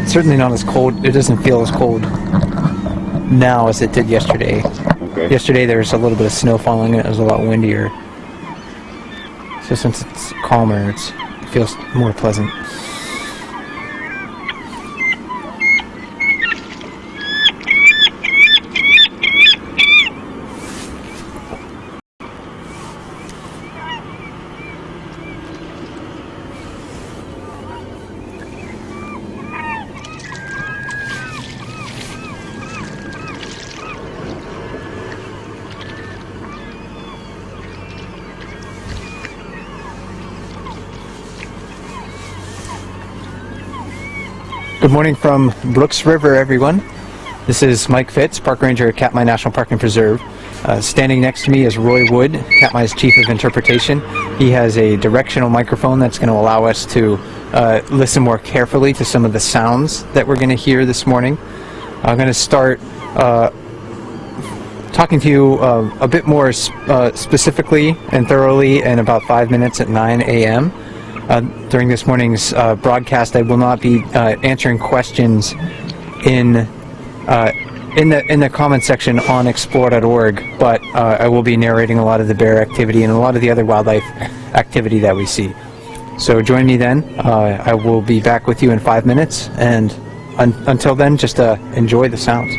It's certainly not as cold. It doesn't feel as cold now as it did yesterday. Okay. Yesterday there was a little bit of snow falling and it was a lot windier. So since it's calmer, it feels more pleasant. Good morning from Brooks River, everyone. This is Mike Fitz, Park Ranger at Katmai National Park and Preserve. Standing next to me is Roy Wood, Katmai's Chief of Interpretation. He has a directional microphone that's going to allow us to listen more carefully to some of the sounds that we're going to hear this morning. I'm going to start talking to you a bit more specifically and thoroughly in about 5 minutes at 9 a.m. During this morning's broadcast, I will not be answering questions in the comment section on explore.org, but I will be narrating a lot of the bear activity and a lot of the other wildlife activity that we see. So join me then. I will be back with you in 5 minutes, and until then, just enjoy the sounds.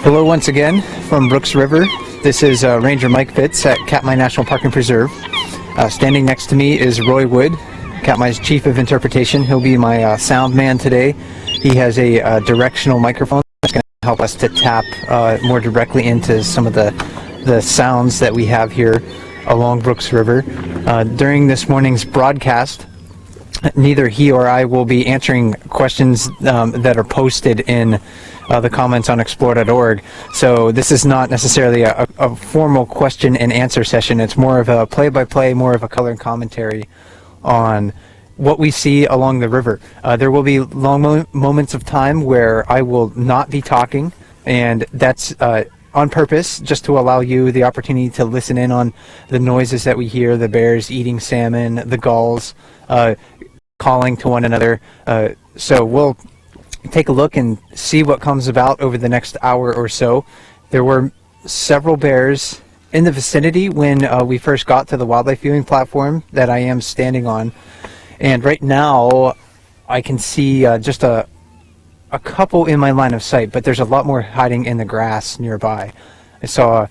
Hello once again from Brooks River. This is Ranger Mike Fitz at Katmai National Park and Preserve. Standing next to me is Roy Wood, Katmai's Chief of Interpretation. He'll be my sound man today. He has a directional microphone that's going to help us to tap more directly into some of the sounds that we have here along Brooks River. During this morning's broadcast, neither he or I will be answering questions that are posted in the comments on explore.org. So this is not necessarily a formal question and answer session. It's more of a play-by-play, more of a color and commentary on what we see along the river. There will be long moments of time where I will not be talking, and that's on purpose, just to allow you the opportunity to listen in on the noises that we hear, the bears eating salmon, the gulls calling to one another. So we'll take a look and see what comes about over the next hour or so. There were several bears in the vicinity when we first got to the wildlife viewing platform that I am standing on. And right now I can see just a couple in my line of sight, but there's a lot more hiding in the grass nearby. I saw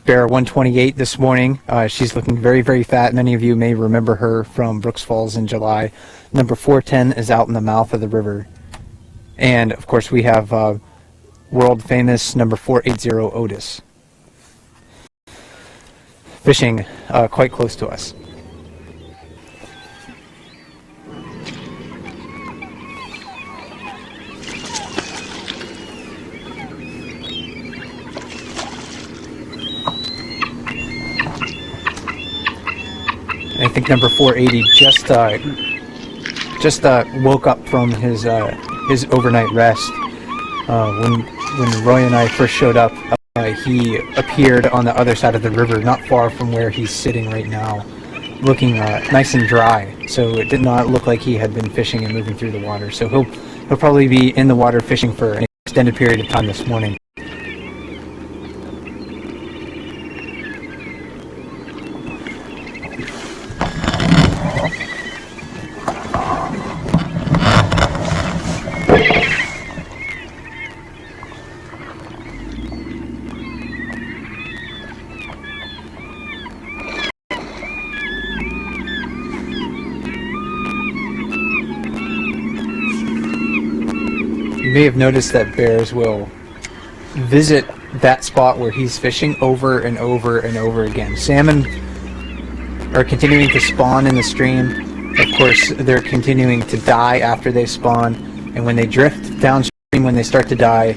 bear 128 this morning. She's looking very, very fat. Many of you may remember her from Brooks Falls in July. Number 410 is out in the mouth of the river. And of course we have world famous number 480 Otis fishing quite close to us. I think number 480 just woke up from his overnight rest. When Roy and I first showed up, he appeared on the other side of the river, not far from where he's sitting right now, looking nice and dry. So it did not look like he had been fishing and moving through the water. So he'll probably be in the water fishing for an extended period of time this morning. You may have noticed that bears will visit that spot where he's fishing over and over and over again. Salmon are continuing to spawn in the stream. Of course, they're continuing to die after they spawn, and when they drift downstream, when they start to die,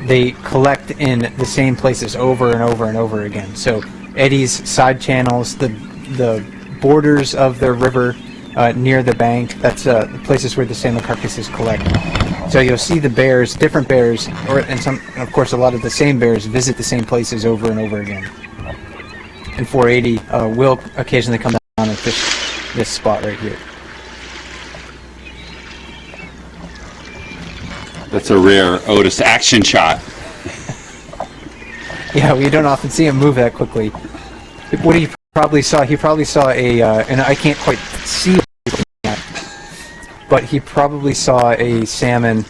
they collect in the same places over and over and over again. So eddies, side channels, the borders of the river near the bank, that's the places where the salmon carcasses collect. So you'll see the bears, different bears, and of course a lot of the same bears visit the same places over and over again. And 480 will occasionally come down and fish this spot right here. That's a rare Otis action shot. Yeah, we don't often see him move that quickly. What he probably saw a, and I can't quite see it, but he probably saw a salmon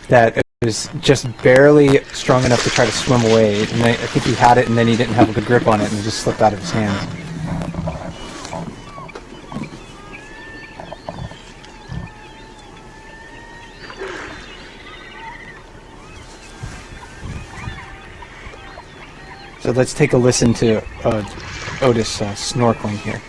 that was just barely strong enough to try to swim away, and I think he had it and then he didn't have a good grip on it and it just slipped out of his hands. So let's take a listen to Otis snorkeling here.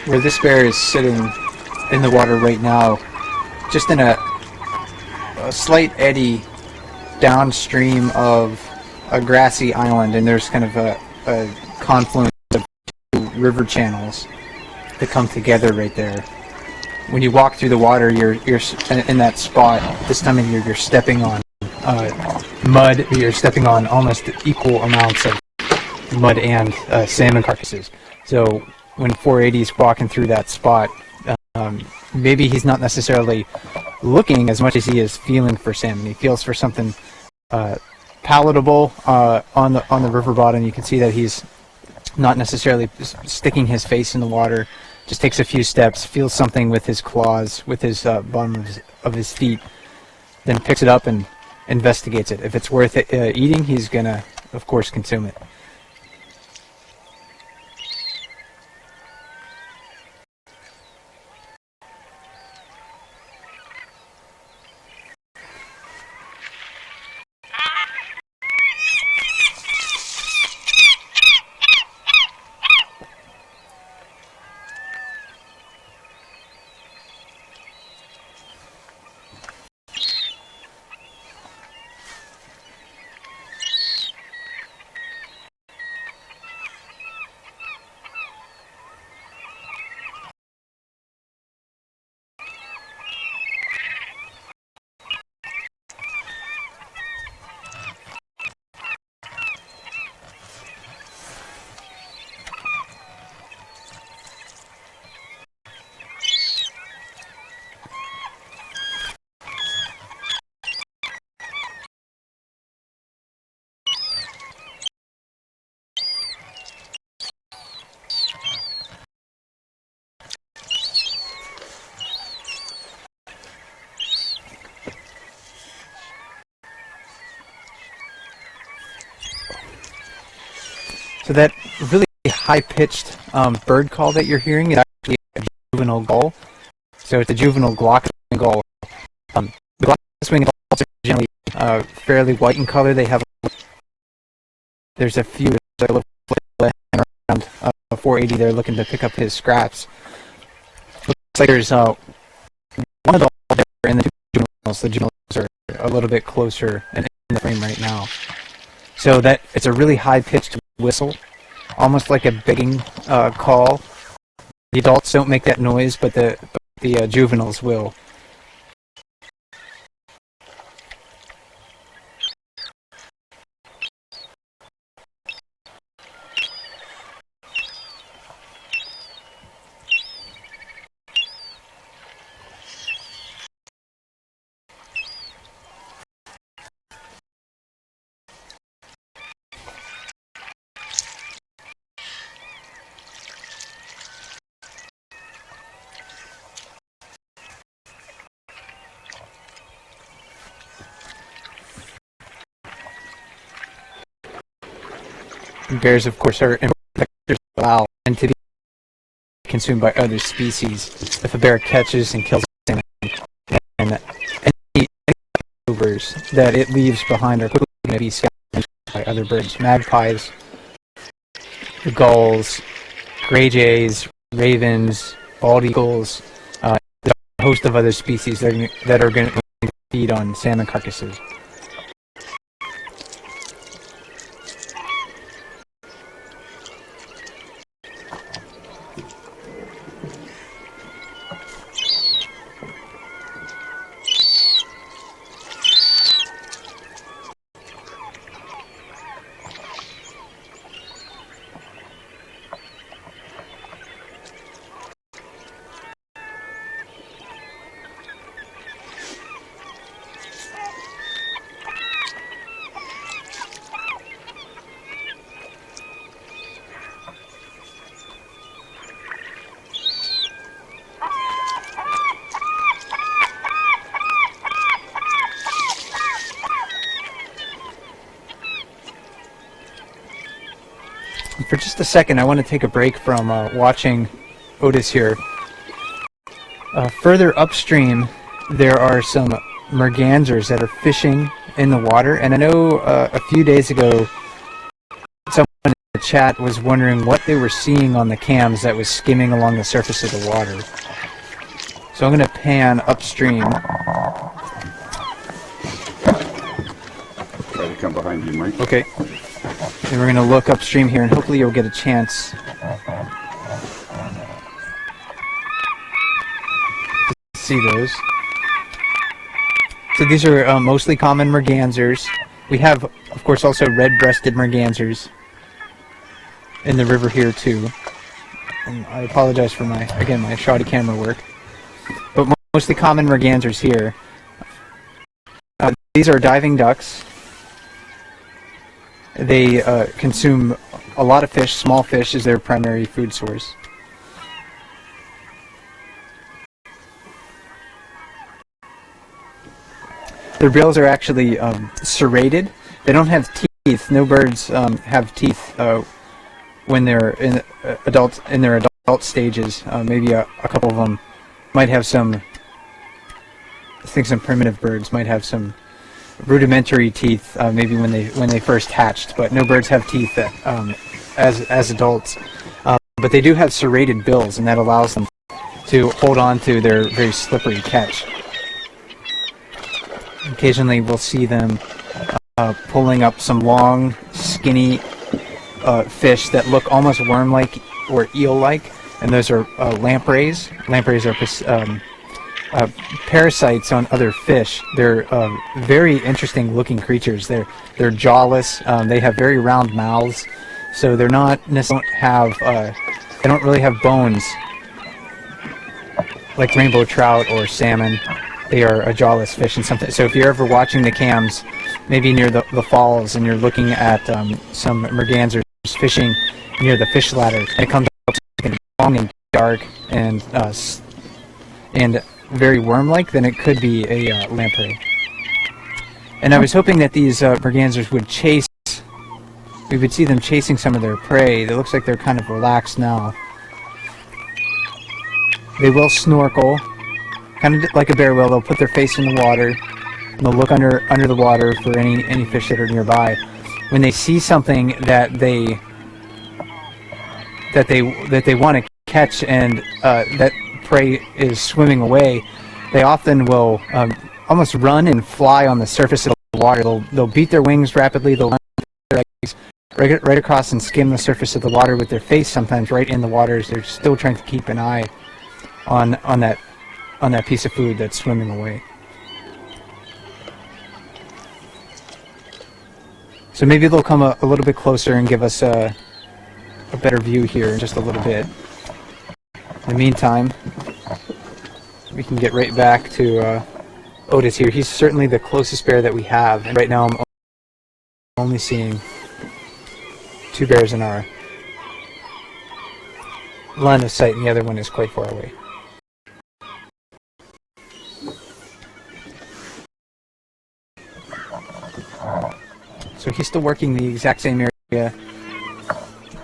where this bear is sitting in the water right now, just in a slight eddy downstream of a grassy island, and there's kind of a confluence of two river channels that come together right there. When you walk through the water, you're in that spot. This time of year, you're stepping on mud. You're stepping on almost equal amounts of mud and salmon carcasses. So when 480 is walking through that spot, maybe he's not necessarily looking as much as he is feeling for salmon. He feels for something palatable on the river bottom. You can see that he's not necessarily sticking his face in the water. Just takes a few steps, feels something with his claws, with his bottom of his feet, then picks it up and investigates it. If it's worth eating, he's gonna, of course, consume it. So that really high-pitched bird call that you're hearing is actually a juvenile gull. So it's a juvenile glacous gull. The glacous winged gulls are generally fairly white in color. They have there's a few little around 480 there looking to pick up his scraps. Looks like there's one adult there, and the two juveniles. The juveniles are a little bit closer in the frame right now. So that it's a really high-pitched whistle, almost like a begging call. The adults don't make that noise, but the juveniles will. Bears, of course, are protectors of fowl and to be consumed by other species. If a bear catches and kills a salmon, and any leftovers that it leaves behind are quickly going to be scavenged by other birds. Magpies, the gulls, gray jays, ravens, bald eagles, there's a host of other species that are going to feed on salmon carcasses. For just a second, I want to take a break from watching Otis here. Further upstream, there are some mergansers that are fishing in the water, and I know a few days ago, someone the chat was wondering what they were seeing on the cams that was skimming along the surface of the water. So I'm going to pan upstream. Try to come behind you, Mike. Okay. And we're going to look upstream here, and hopefully you'll get a chance to see those. So these are mostly common mergansers. We have, of course, also red-breasted mergansers in the river here too. And I apologize for my shoddy camera work. But mostly common mergansers here. These are diving ducks. They consume a lot of fish. Small fish is their primary food source. Their bills are actually serrated. They don't have teeth. No birds have teeth when they're in their adult stages. Maybe a couple of them might have some. I think some primitive birds might have some rudimentary teeth, maybe when they first hatched. But no birds have teeth as adults. But they do have serrated bills, and that allows them to hold on to their very slippery catch. Occasionally we'll see them pulling up some long, skinny fish that look almost worm-like or eel-like, and those are lampreys. Lampreys are parasites on other fish. They're very interesting-looking creatures. They're jawless. They have very round mouths, so they're not necessarily they don't really have bones like rainbow trout or salmon. They are a jawless fish and something. So if you're ever watching the cams, maybe near the falls, and you're looking at some mergansers fishing near the fish ladder, and it comes out long and dark and very worm-like, then it could be a lamprey. And I was hoping that these mergansers would chase. We would see them chasing some of their prey. It looks like they're kind of relaxed now. They will snorkel. Kind of like a bear will. They'll put their face in the water, and they'll look under the water for any fish that are nearby. When they see something that they want to catch, and that prey is swimming away, they often will almost run and fly on the surface of the water. They'll beat their wings rapidly. They'll run their legs right across and skim the surface of the water with their face, sometimes right in the water, as they're still trying to keep an eye on that piece of food that's swimming away. So maybe they'll come a little bit closer and give us a better view here in just a little bit. In the meantime, we can get right back to Otis here. He's certainly the closest bear that we have, and right now I'm only seeing 2 bears in our line of sight, and the other one is quite far away. So he's still working the exact same area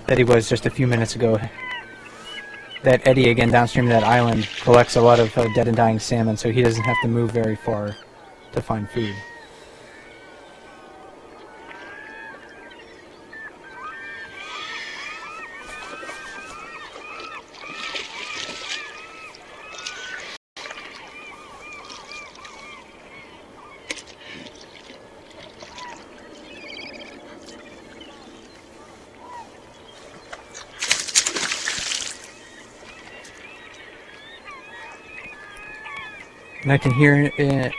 that he was just a few minutes ago. That eddy, again, downstream of that island, collects a lot of dead and dying salmon, so he doesn't have to move very far to find food. And I can hear an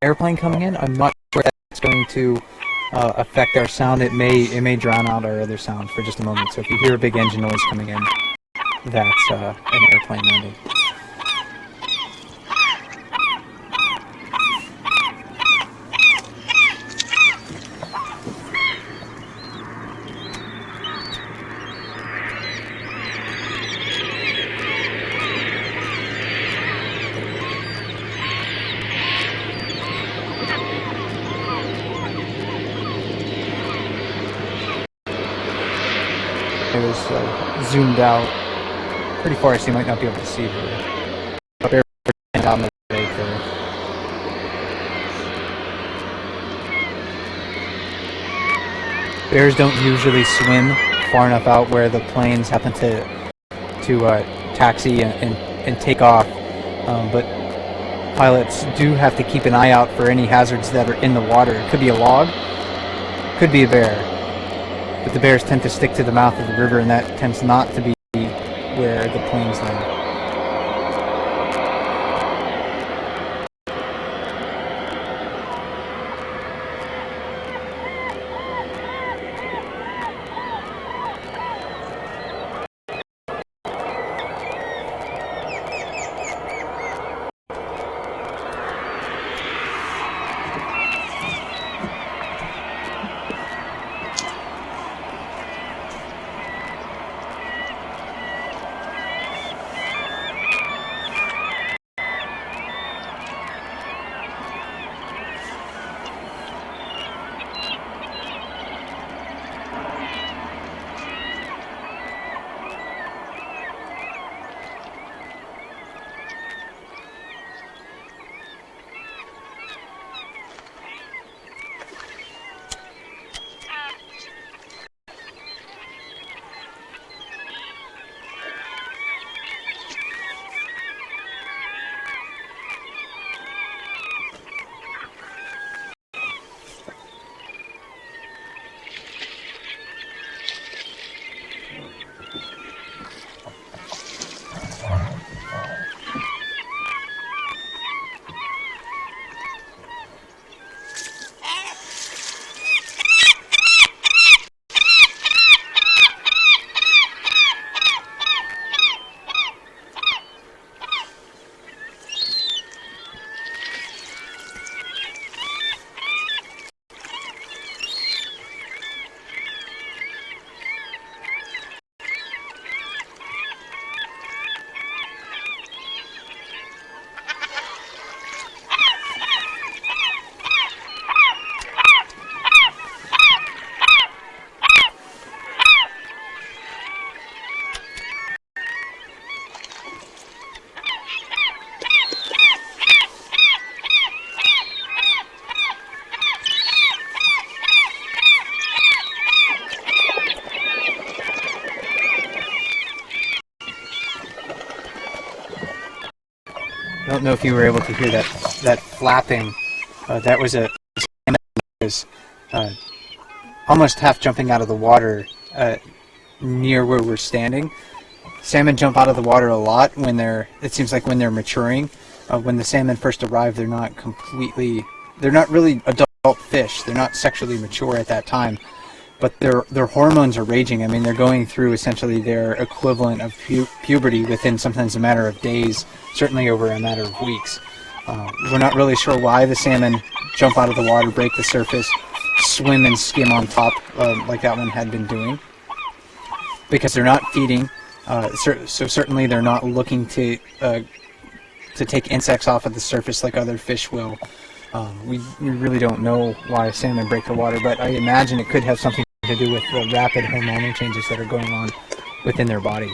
airplane coming in. I'm not sure that's going to affect our sound. It may drown out our other sound for just a moment. So if you hear a big engine noise coming in, that's an airplane landing. It was zoomed out pretty far, so you might not be able to see her. Up there, down the lake there. Bears don't usually swim far enough out where the planes happen to taxi and take off. But pilots do have to keep an eye out for any hazards that are in the water. It could be a log, could be a bear, but the bears tend to stick to the mouth of the river, and that tends not to be where the planes land. I don't know if you were able to hear that flapping. That was a salmon that was almost half jumping out of the water near where we're standing. Salmon jump out of the water a lot it seems like when they're maturing. When the salmon first arrive, they're not really adult fish. They're not sexually mature at that time. But their hormones are raging. I mean, they're going through essentially their equivalent of puberty within sometimes a matter of days, certainly over a matter of weeks. We're not really sure why the salmon jump out of the water, break the surface, swim and skim on top like that one had been doing. Because they're not feeding, so certainly they're not looking to take insects off of the surface like other fish will. We really don't know why salmon break the water, but I imagine it could have something to do with the rapid hormonal changes that are going on within their body.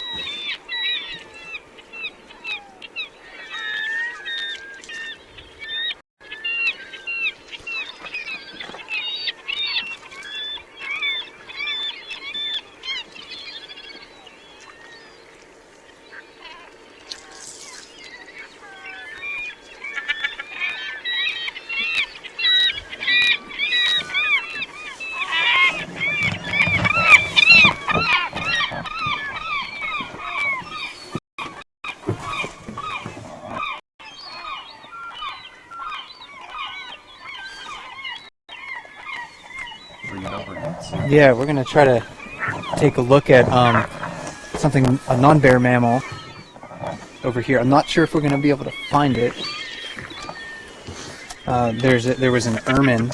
Yeah, we're going to try to take a look at a non-bear mammal over here. I'm not sure if we're going to be able to find it. There was an ermine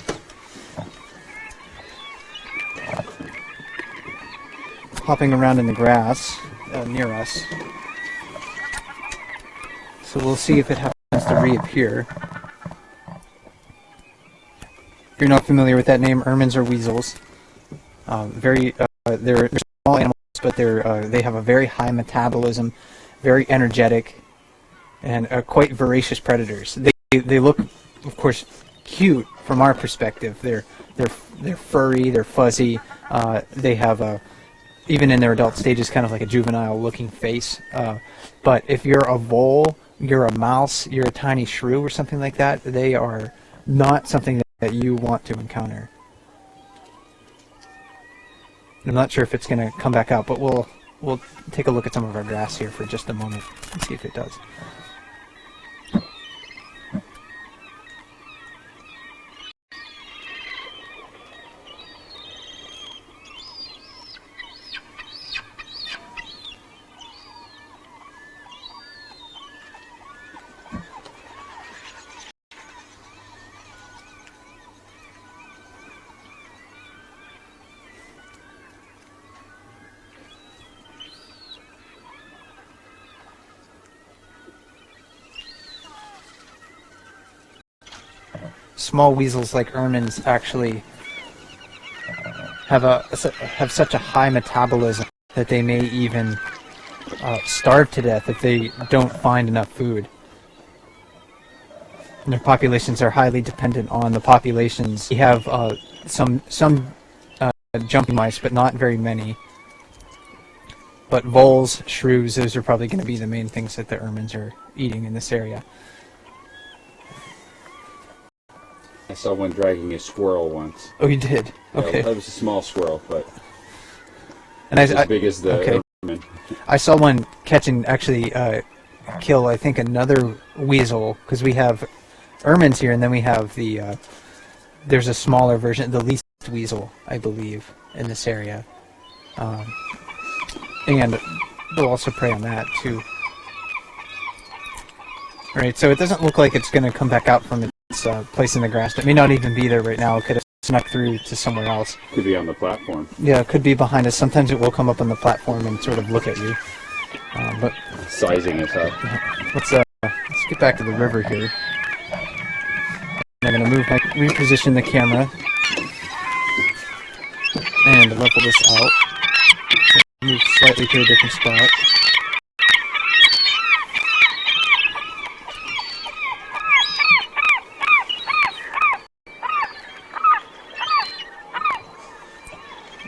hopping around in the grass near us. So we'll see if it happens to reappear. If you're not familiar with that name, ermines are weasels. They're small animals, but they have a very high metabolism, very energetic, and quite voracious predators. They look, of course, cute from our perspective. They're furry, they're fuzzy. They have even in their adult stages, kind of like a juvenile-looking face. But if you're a vole, you're a mouse, you're a tiny shrew or something like that, they are not something that you want to encounter. I'm not sure if it's going to come back out, but we'll take a look at some of our grass here for just a moment and see if it does. Small weasels like ermines actually have such a high metabolism that they may even starve to death if they don't find enough food. And their populations are highly dependent on the populations. We have some jumping mice, but not very many. But voles, shrews, those are probably going to be the main things that the ermines are eating in this area. I saw one dragging a squirrel once. Oh, you did? Okay. Yeah, it was a small squirrel, but and as big as the ermine. I saw one catch and actually kill, I think, another weasel, because we have ermines here, and then we have the there's a smaller version, the least weasel, I believe, in this area. And we'll also prey on that, too. Alright, so it doesn't look like it's going to come back out from its place in the grass. It may not even be there right now. It could have snuck through to somewhere else. Could be on the platform. Yeah, it could be behind us. Sometimes it will come up on the platform and sort of look at you. But sizing us up. Let's get back to the river here. I'm going to reposition the camera and level this out. Move slightly to a different spot.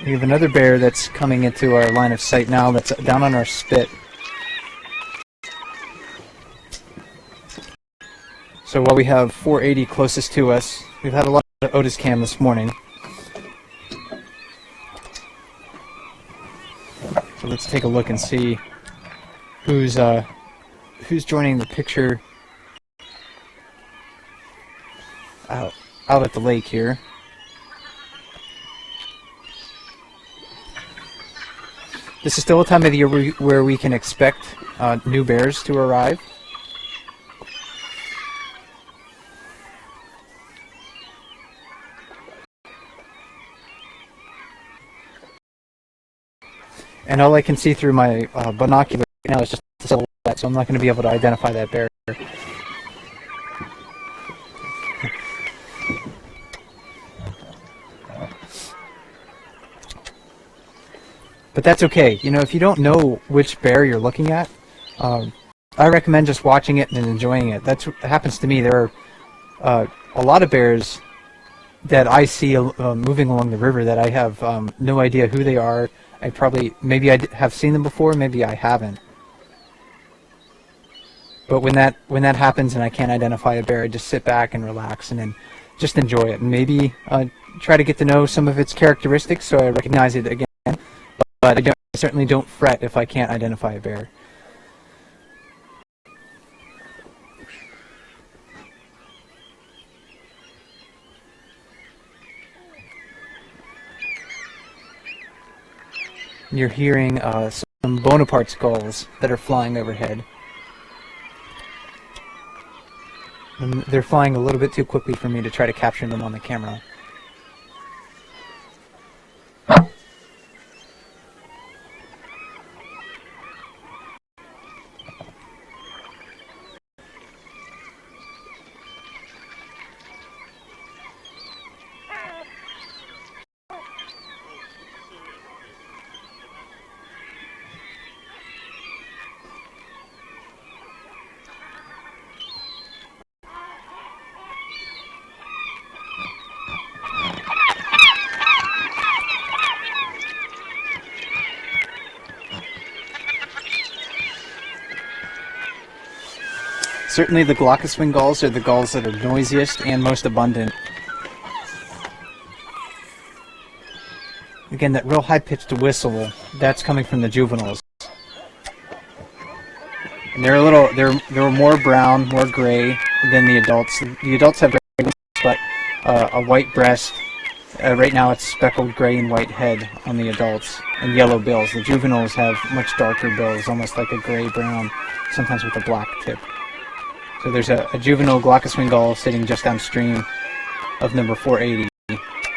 We have another bear that's coming into our line of sight now that's down on our spit. So while we have 480 closest to us, we've had a lot of Otis cam this morning. So let's take a look and see who's joining the picture out at the lake here. This is still a time of the year where we can expect new bears to arrive. And all I can see through my binocular now is just a silhouette, so I'm not going to be able to identify that bear. But that's okay. You know, if you don't know which bear you're looking at, I recommend just watching it and enjoying it. That's what happens to me. There are a lot of bears that I see moving along the river that I have no idea who they are. Maybe I have seen them before, maybe I haven't. But when that happens and I can't identify a bear, I just sit back and relax and then just enjoy it. And maybe try to get to know some of its characteristics so I recognize it again. But I certainly don't fret if I can't identify a bear. You're hearing some Bonaparte's gulls that are flying overhead. And they're flying a little bit too quickly for me to try to capture them on the camera. Certainly the glaucous wing gulls are the gulls that are noisiest and most abundant. Again, that real high-pitched whistle, that's coming from the juveniles. And they're more brown, more gray than the adults. The adults have gray, but a white breast. Right now it's speckled gray and white head on the adults, and yellow bills. The juveniles have much darker bills, almost like a gray-brown, sometimes with a black tip. So there's a juvenile glaucous wing gull sitting just downstream of number 480,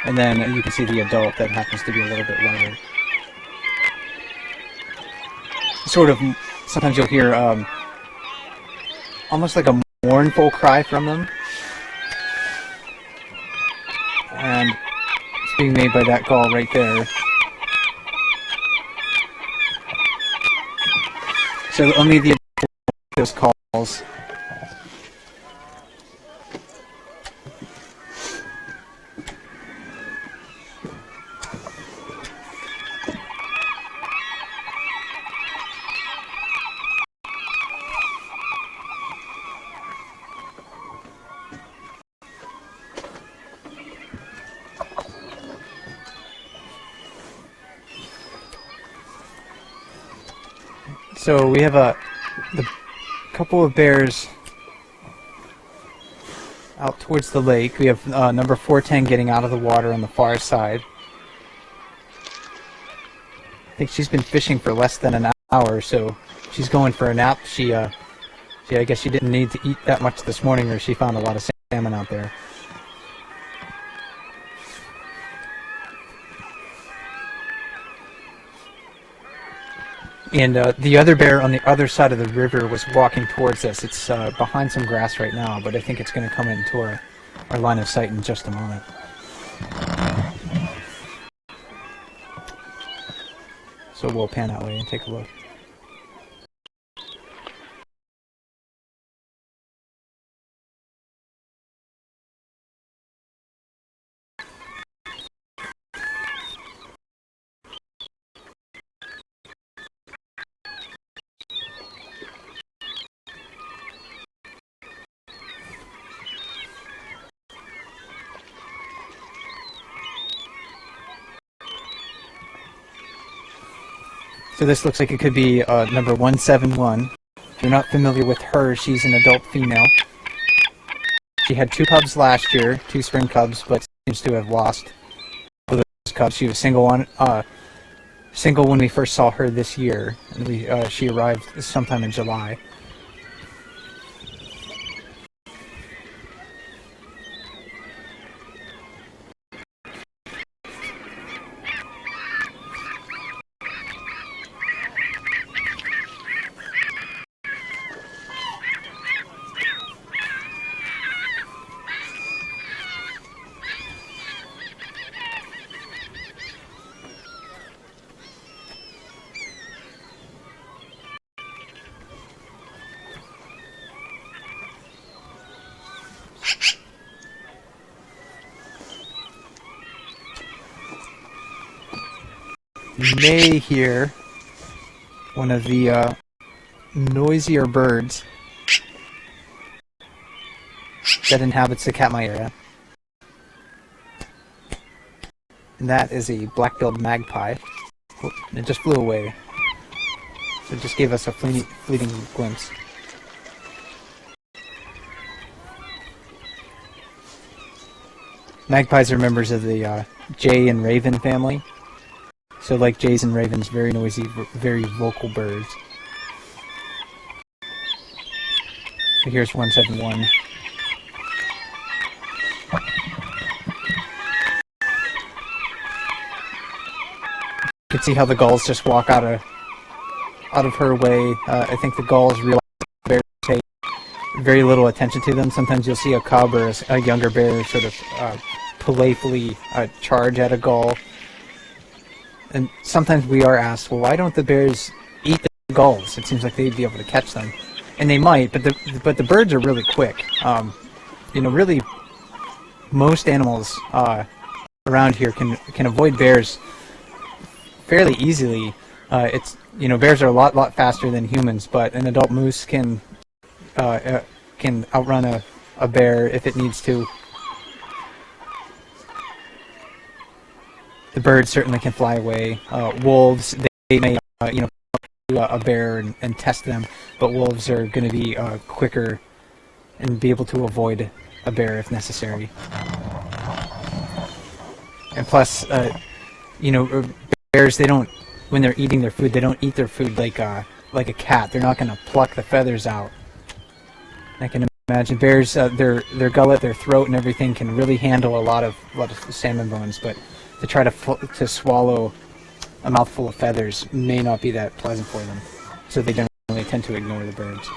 and then you can see the adult that happens to be a little bit lighter. Sort of, sometimes you'll hear almost like a mournful cry from them, and it's being made by that gull right there. So only the those calls. So we have the couple of bears out towards the lake. We have number 410 getting out of the water on the far side. I think she's been fishing for less than an hour, so she's going for a nap. I guess she didn't need to eat that much this morning, or she found a lot of salmon out there. And the other bear on the other side of the river was walking towards us. It's behind some grass right now, but I think it's going to come into our line of sight in just a moment. So we'll pan that way and take a look. So this looks like it could be number 171. If you're not familiar with her, she's an adult female. She had 2 cubs last year, 2 spring cubs, but seems to have lost those cubs. She was single when we first saw her this year, and she arrived sometime in July. You may hear one of the noisier birds that inhabits the Katmai area. And that is a black-billed magpie. Oh, it just flew away. So it just gave us a fleeting glimpse. Magpies are members of the jay and raven family. So like jays and ravens, very noisy, very vocal birds. So here's 171. You can see how the gulls just walk out of her way. I think the gulls realize bears take very little attention to them. Sometimes you'll see a cub or a younger bear sort of playfully charge at a gull. And sometimes we are asked, well, why don't the bears eat the gulls? It seems like they'd be able to catch them, and they might. But the birds are really quick. Really, most animals around here can avoid bears fairly easily. Bears are a lot faster than humans, but an adult moose can can outrun a bear if it needs to. The birds certainly can fly away. Wolves, they may, a bear and test them, but wolves are going to be quicker and be able to avoid a bear if necessary. And plus, bears, they don't, when they're eating their food, they don't eat their food like a cat. They're not going to pluck the feathers out. I can imagine bears, their gullet, their throat, and everything can really handle a lot of salmon bones, but to try to swallow a mouthful of feathers may not be that pleasant for them. So they generally tend to ignore the birds.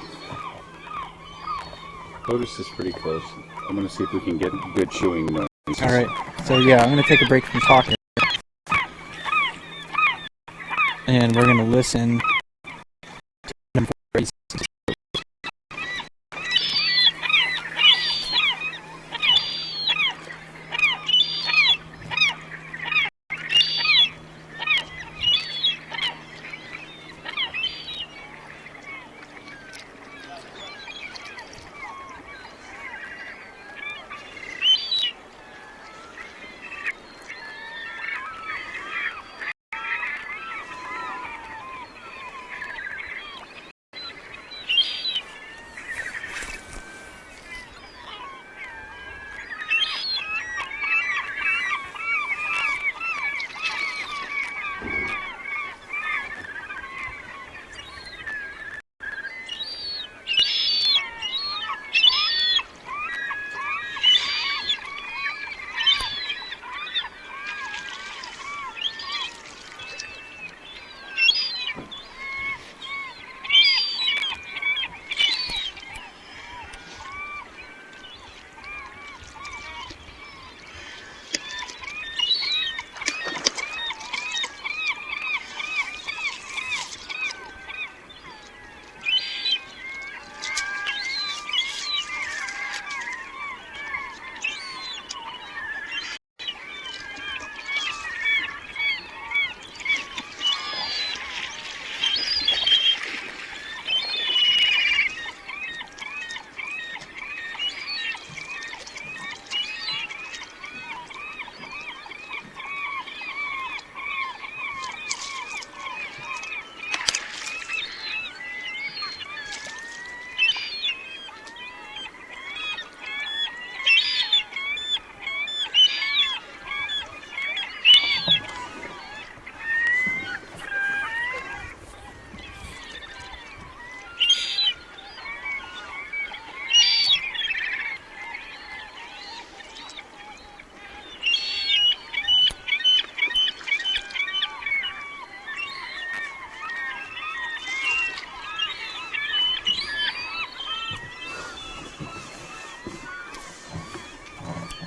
Otis is pretty close. I'm going to see if we can get good chewing noise. All right. So yeah, I'm going to take a break from talking, and we're going to listen to them.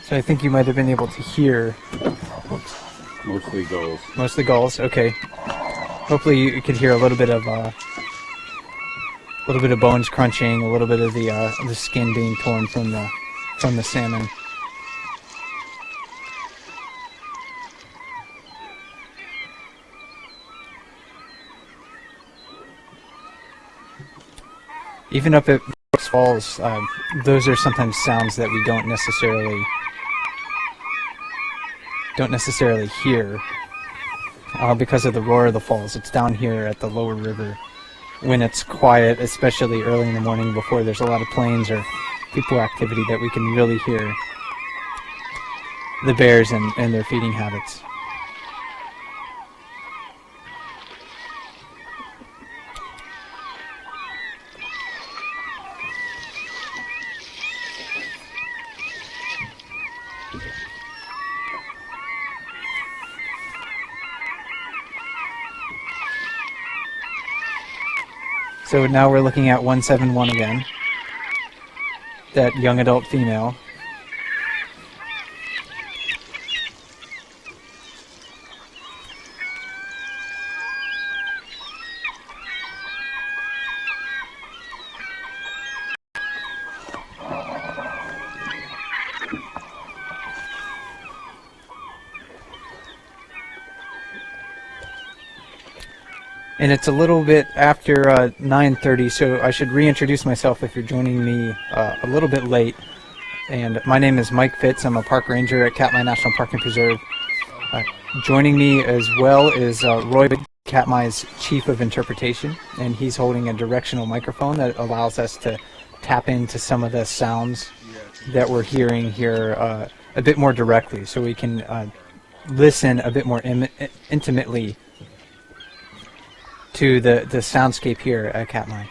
So I think you might have been able to hear. Mostly gulls. Mostly gulls. Okay. Hopefully you could hear a little bit of bones crunching, a little bit of the skin being torn from the salmon. Even up at Brooks Falls, those are sometimes sounds that we don't necessarily hear because of the roar of the falls. It's down here at the lower river when it's quiet, especially early in the morning before there's a lot of planes or people activity, that we can really hear the bears and their feeding habits. So now we're looking at 171 again, that young adult female. and it's a little bit after 9:30, so I should reintroduce myself if you're joining me a little bit late. And my name is Mike Fitz. I'm a park ranger at Katmai National Park and Preserve. Joining me as well is Roy, Katmai's chief of interpretation, and he's holding a directional microphone that allows us to tap into some of the sounds that we're hearing here a bit more directly, so we can listen a bit more intimately to the soundscape here at Katmai.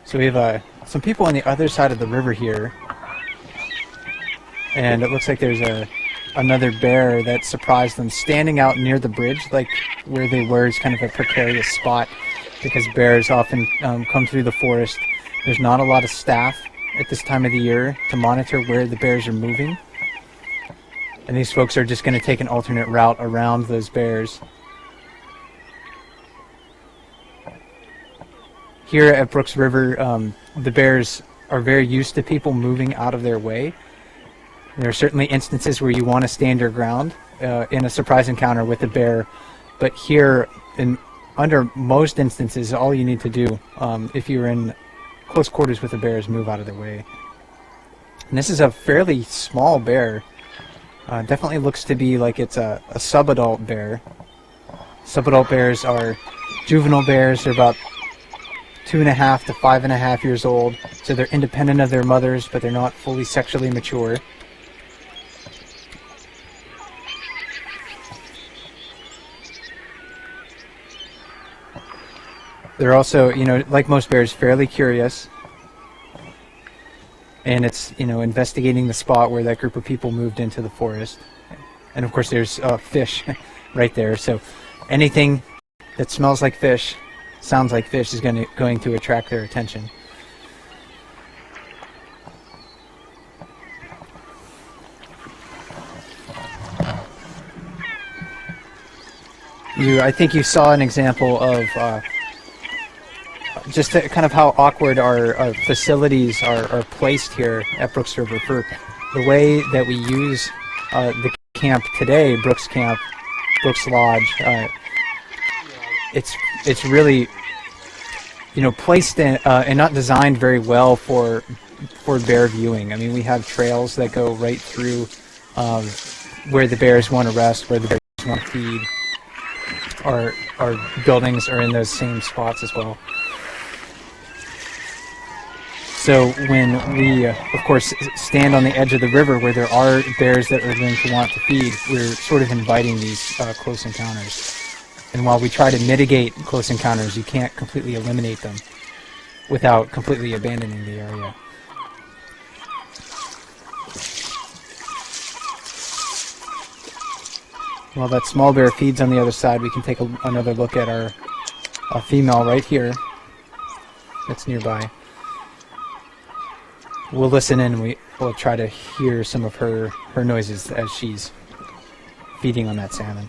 So we have some people on the other side of the river here, and it looks like there's another bear that surprised them standing out near the bridge, like where they were is kind of a precarious spot because bears often come through the forest. There's not a lot of staff at this time of the year to monitor where the bears are moving, and these folks are just going to take an alternate route around those bears. Here at Brooks River, the bears are very used to people moving out of their way. There are certainly instances where you want to stand your ground in a surprise encounter with a bear, but here, under most instances, all you need to do if you're in close quarters with a bear is move out of their way. And this is a fairly small bear. Definitely looks to be like it's a subadult bear. Subadult bears are juvenile bears. They're about 2.5 to 5.5 years old, so they're independent of their mothers, but they're not fully sexually mature. They're also, like most bears, fairly curious, and it's, investigating the spot where that group of people moved into the forest. And of course there's fish right there, so anything that smells like fish, sounds like fish, is going to attract their attention. I think you saw an example of just kind of how awkward our facilities are placed here at Brooks River for the way that we use the camp today, Brooks Camp, Brooks Lodge. It's really, placed in, and not designed very well for bear viewing. I mean, we have trails that go right through where the bears want to rest, where the bears want to feed. Our buildings are in those same spots as well. So when we, of course, stand on the edge of the river where there are bears that are going to want to feed, we're sort of inviting these close encounters. And while we try to mitigate close encounters, you can't completely eliminate them without completely abandoning the area. While that small bear feeds on the other side, we can take another look at our female right here that's nearby. We'll listen in and we'll try to hear some of her noises as she's feeding on that salmon.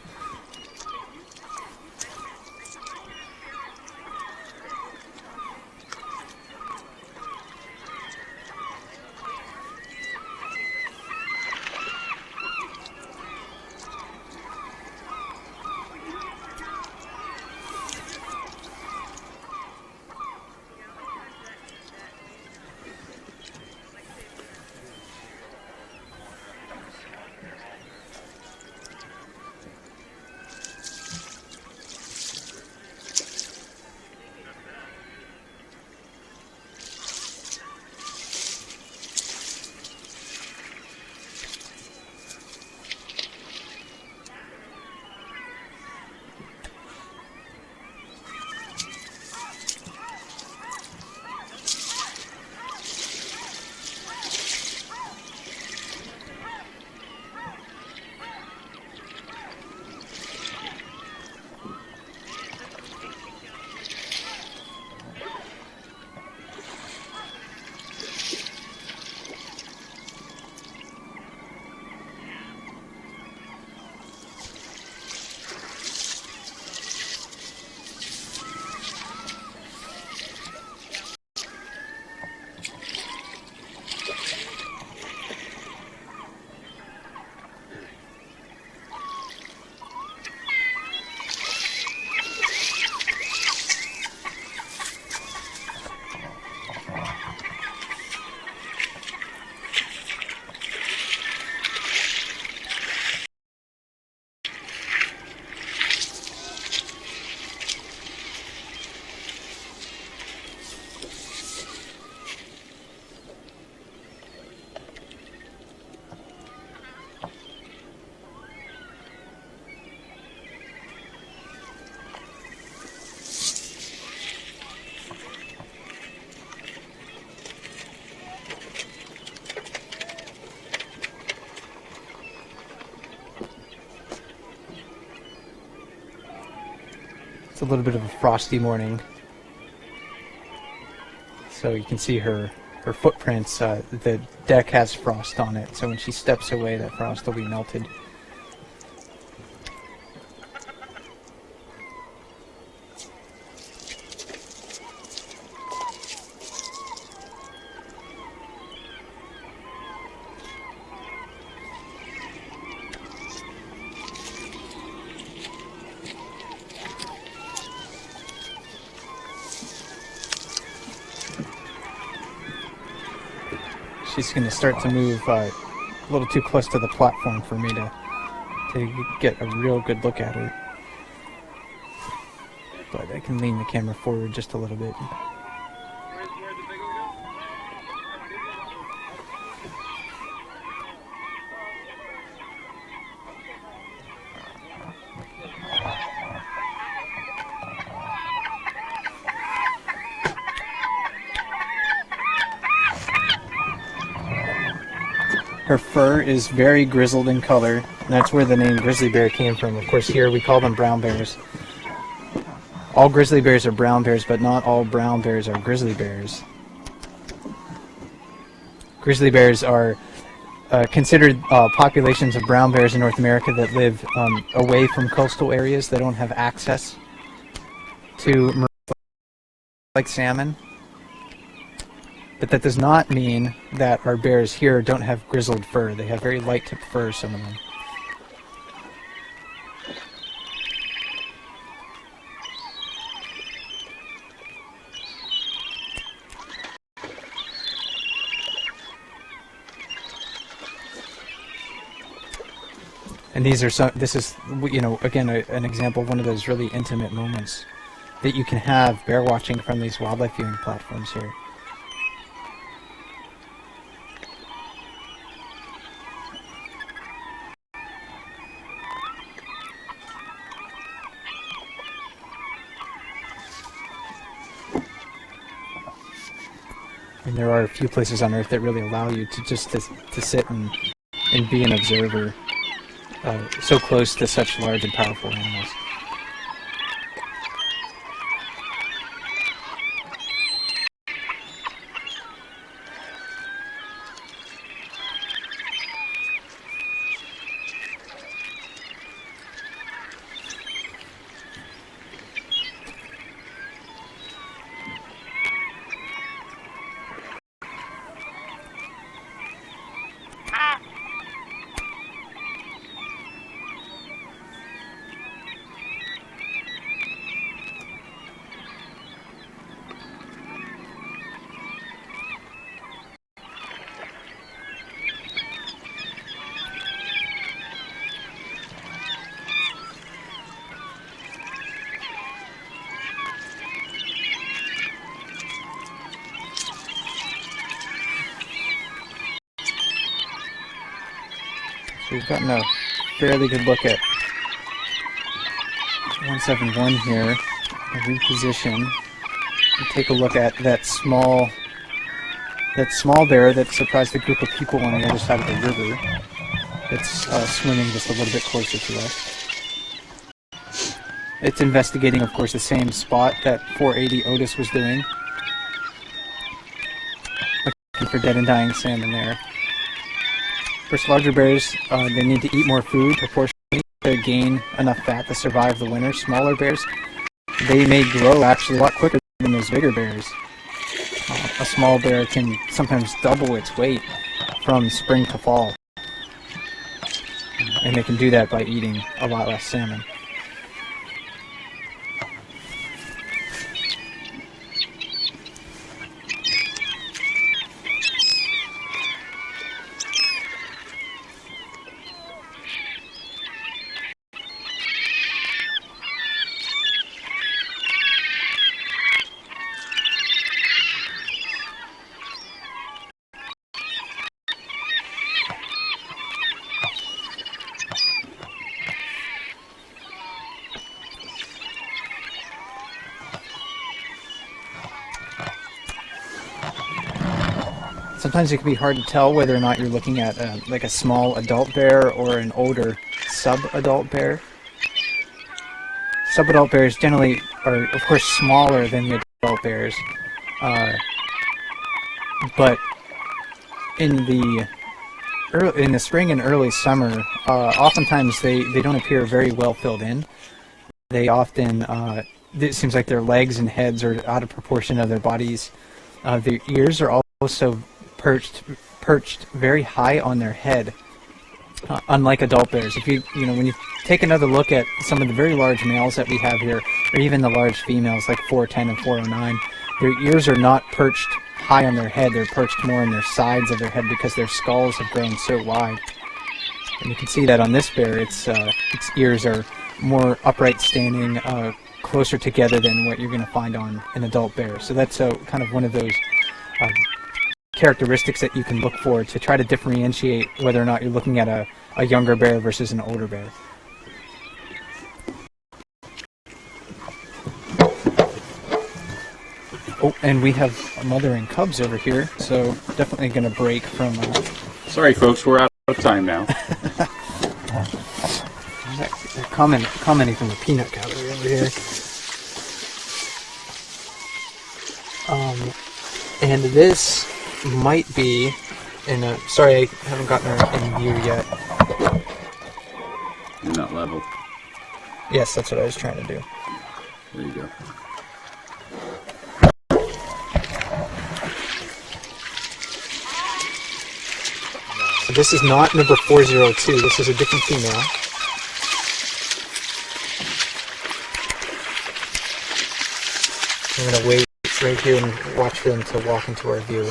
It's a little bit of a frosty morning. So you can see her footprints. The deck has frost on it, so when she steps away, that frost will be melted. She's going to start to move a little too close to the platform for me to get a real good look at her. But I can lean the camera forward just a little bit. Her fur is very grizzled in color, and that's where the name grizzly bear came from. Of course, here we call them brown bears. All grizzly bears are brown bears, but not all brown bears are grizzly bears. Grizzly bears are considered populations of brown bears in North America that live away from coastal areas. They don't have access to like salmon. But that does not mean that our bears here don't have grizzled fur. They have very light tipped fur, some of them. And these are this is, you know, again, an example of one of those really intimate moments that you can have bear watching from these wildlife viewing platforms here. And there are a few places on Earth that really allow you to just to sit and be an observer so close to such large and powerful animals. So we've gotten a fairly good look at 171 here. I'll reposition and take a look at that small bear that surprised a group of people on the other side of the river. It's swimming just a little bit closer to us. It's investigating, of course, the same spot that 480 Otis was doing. Looking for dead and dying salmon there. Of course, larger bears, they need to eat more food proportionally to gain enough fat to survive the winter. Smaller bears, they may grow actually a lot quicker than those bigger bears. A small bear can sometimes double its weight from spring to fall. And they can do that by eating a lot less salmon. Sometimes it can be hard to tell whether or not you're looking at like a small adult bear or an older sub-adult bear. subadult bears generally are, of course, smaller than the adult bears, but in the spring and early summer, oftentimes they don't appear very well filled in. They often, it seems like their legs and heads are out of proportion of their bodies. Their ears are also perched very high on their head, unlike adult bears. If when you take another look at some of the very large males that we have here, or even the large females like 410 and 409, their ears are not perched high on their head. They're perched more on their sides of their head because their skulls have grown so wide. And you can see that on this bear, its ears are more upright standing, closer together than what you're going to find on an adult bear. So that's kind of one of those characteristics that you can look for to try to differentiate whether or not you're looking at a younger bear versus an older bear. Oh, and we have a mother and cubs over here, so definitely going to break from... Sorry, folks, we're out of time now. Commenting from the peanut gallery over here. And this might be sorry, I haven't gotten her in view yet. In that level. Yes, that's what I was trying to do. There you go. This is not number 402. This is a different female. I'm going to wait right here and watch for them to walk into our view.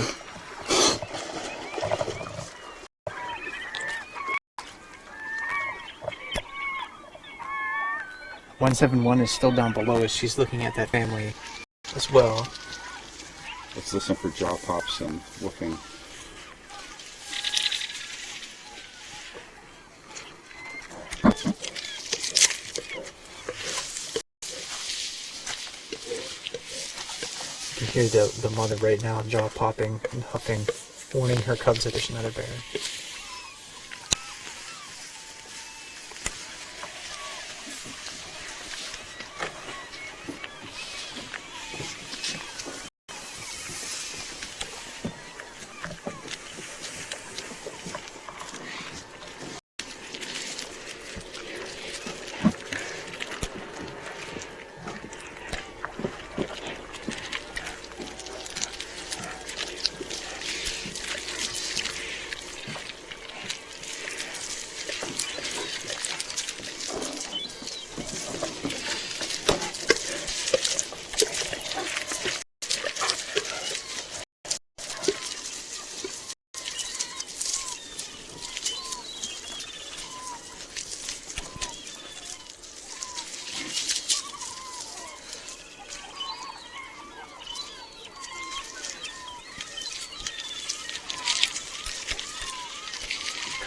.171 is still down below as she's looking at that family as well. Let's listen for jaw pops and woofing. You can hear the mother right now, jaw popping and huffing, warning her cubs that there's another bear.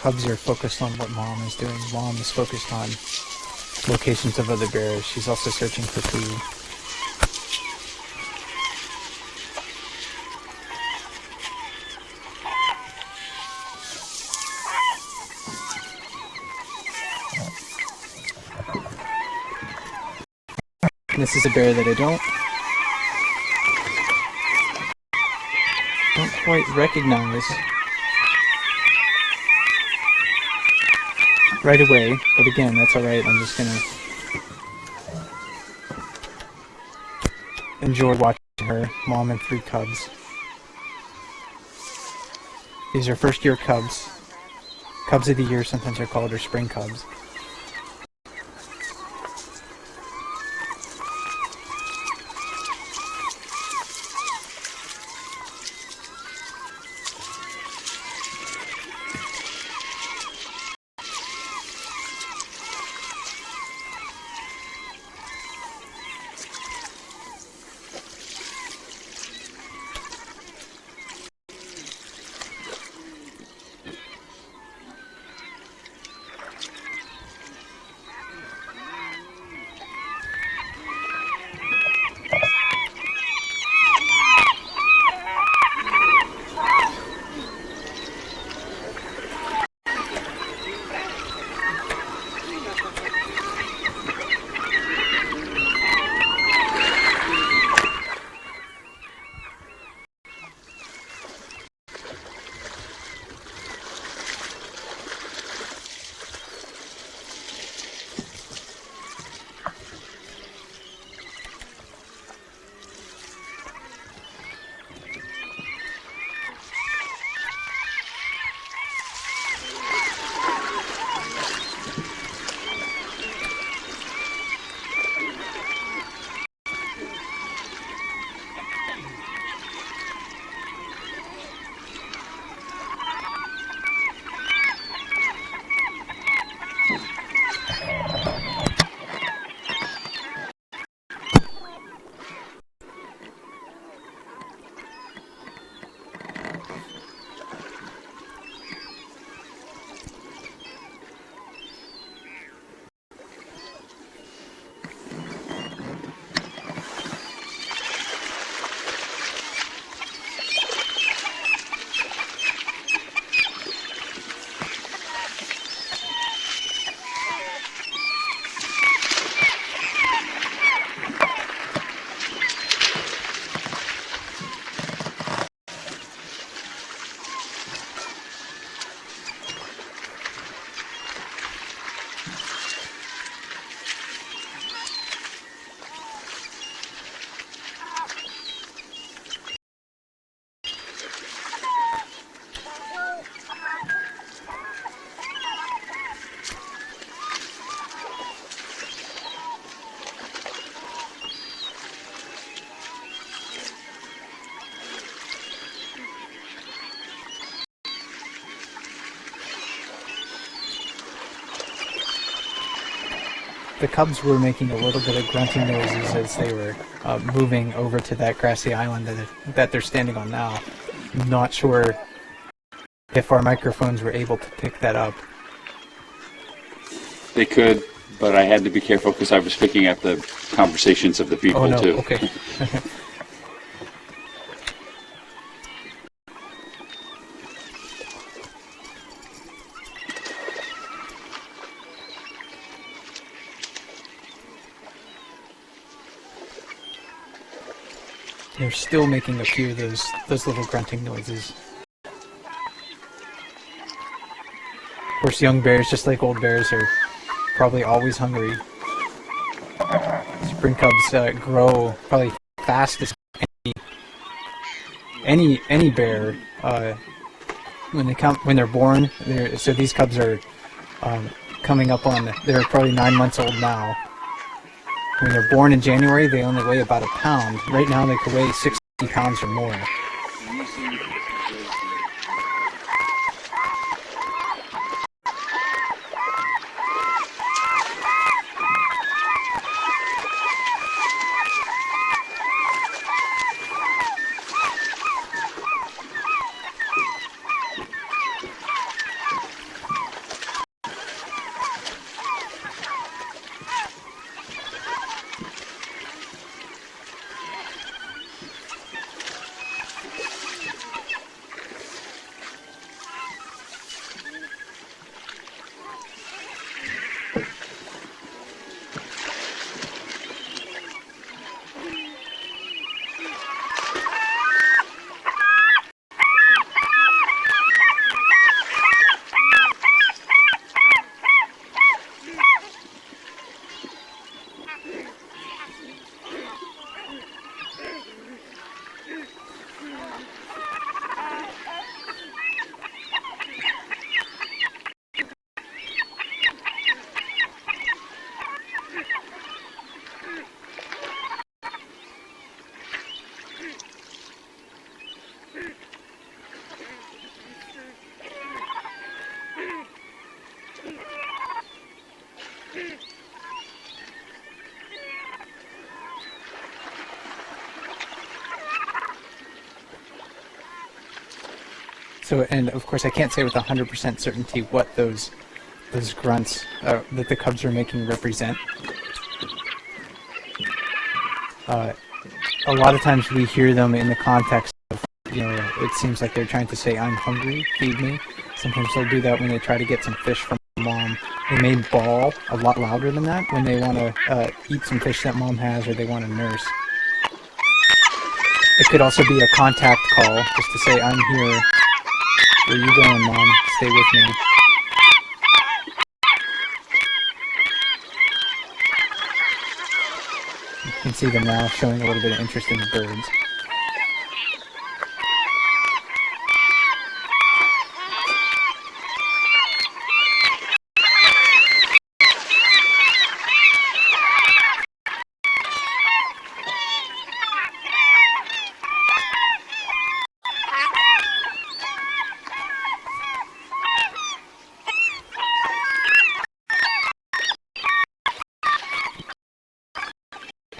Cubs are focused on what Mom is doing. Mom is focused on locations of other bears. She's also searching for food. And this is a bear that I don't quite recognize right away, but again, that's alright. I'm just gonna enjoy watching her. Mom and 3 cubs. These are first year cubs. Cubs of the year, sometimes they're called, or spring cubs. the cubs were making a little bit of grunting noises as they were moving over to that grassy island that they're standing on now. I'm not sure if our microphones were able to pick that up. They could, but I had to be careful because I was picking up the conversations of the people, oh, no. too. Okay. They're still making a few of those little grunting noises. Of course, young bears, just like old bears, are probably always hungry. Spring cubs grow probably fastest any bear when they're born. So these cubs are coming up on. They're probably 9 months old now. When they're born in January, they only weigh about a pound. Right now, they could weigh 60 pounds or more. So, and of course, I can't say with 100% certainty what those grunts that the cubs are making represent. A lot of times we hear them in the context of, it seems like they're trying to say, "I'm hungry, feed me." Sometimes they'll do that when they try to get some fish from mom. They may bawl a lot louder than that when they want to eat some fish that mom has or they want to nurse. It could also be a contact call, just to say, "I'm here. Where you going, Mom? Stay with me." You can see them now showing a little bit of interest in the birds.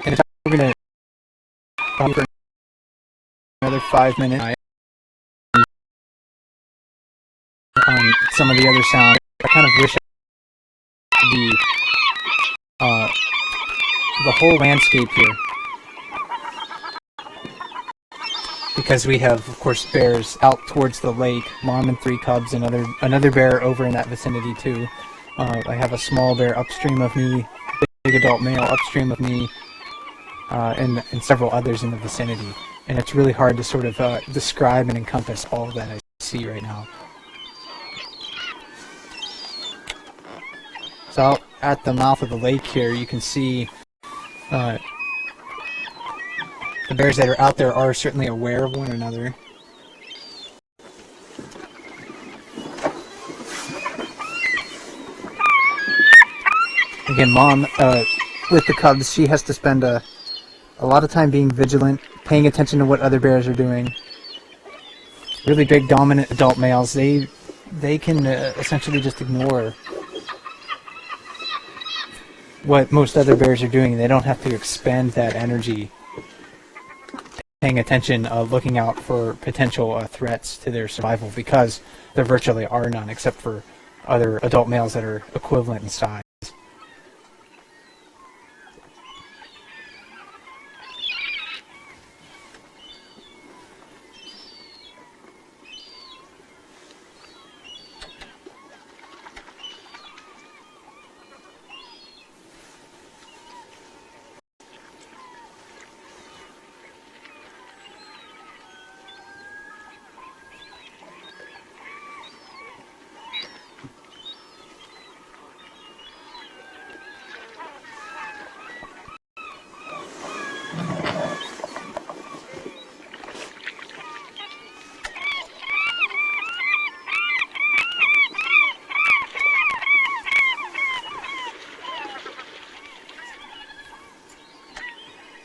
And if we're going to talk for another 5 minutes on some of the other sounds, I kind of wish the whole landscape here, because we have, of course, bears out towards the lake, mom and 3 cubs, and another bear over in that vicinity too. I have a small bear upstream of me, big adult male upstream of me, and several others in the vicinity. And it's really hard to sort of describe and encompass all that I see right now. So out at the mouth of the lake here, you can see the bears that are out there are certainly aware of one another. Again, mom, with the cubs, she has to spend a lot of time being vigilant, paying attention to what other bears are doing. Really big dominant adult males, they can essentially just ignore what most other bears are doing. They don't have to expend that energy paying attention, looking out for potential threats to their survival, because there virtually are none except for other adult males that are equivalent in size.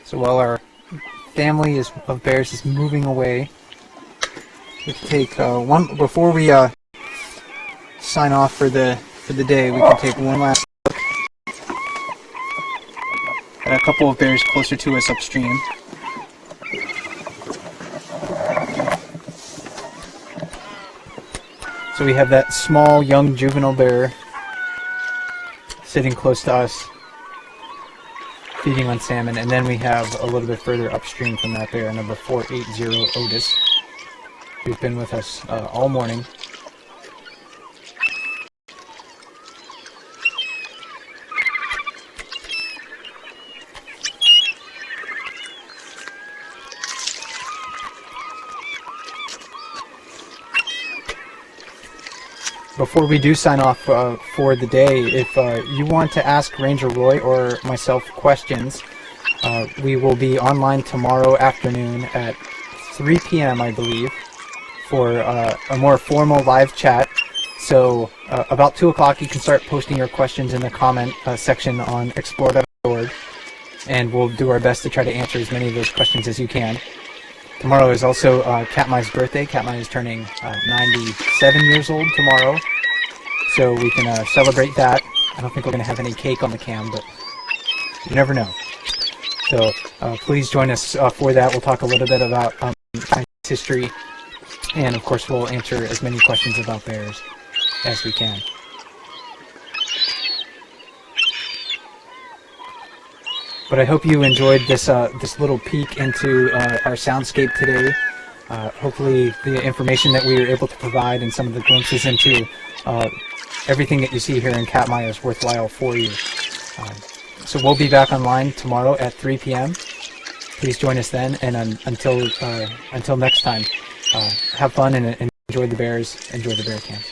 So while our family of bears is moving away, we can take one before we sign off for the day. We can take one last look at a couple of bears closer to us upstream. So we have that small young juvenile bear sitting close to us, feeding on salmon, and then we have a little bit further upstream from that bear, number 480 Otis, who's been with us all morning. Before we do sign off for the day, if you want to ask Ranger Roy or myself questions, we will be online tomorrow afternoon at 3 p.m. I believe, for a more formal live chat. So about 2 o'clock you can start posting your questions in the comment section on explore.org, and we'll do our best to try to answer as many of those questions as you can. Tomorrow is also Katmai's birthday. Katmai is turning 97 years old tomorrow, so we can celebrate that. I don't think we're going to have any cake on the cam, but you never know. So please join us for that. We'll talk a little bit about history, and of course we'll answer as many questions about bears as we can. But I hope you enjoyed this little peek into our soundscape today. Hopefully the information that we were able to provide and some of the glimpses into everything that you see here in Katmai is worthwhile for you. So we'll be back online tomorrow at 3 p.m. Please join us then, and until next time, have fun and enjoy the bears, enjoy the bear camps.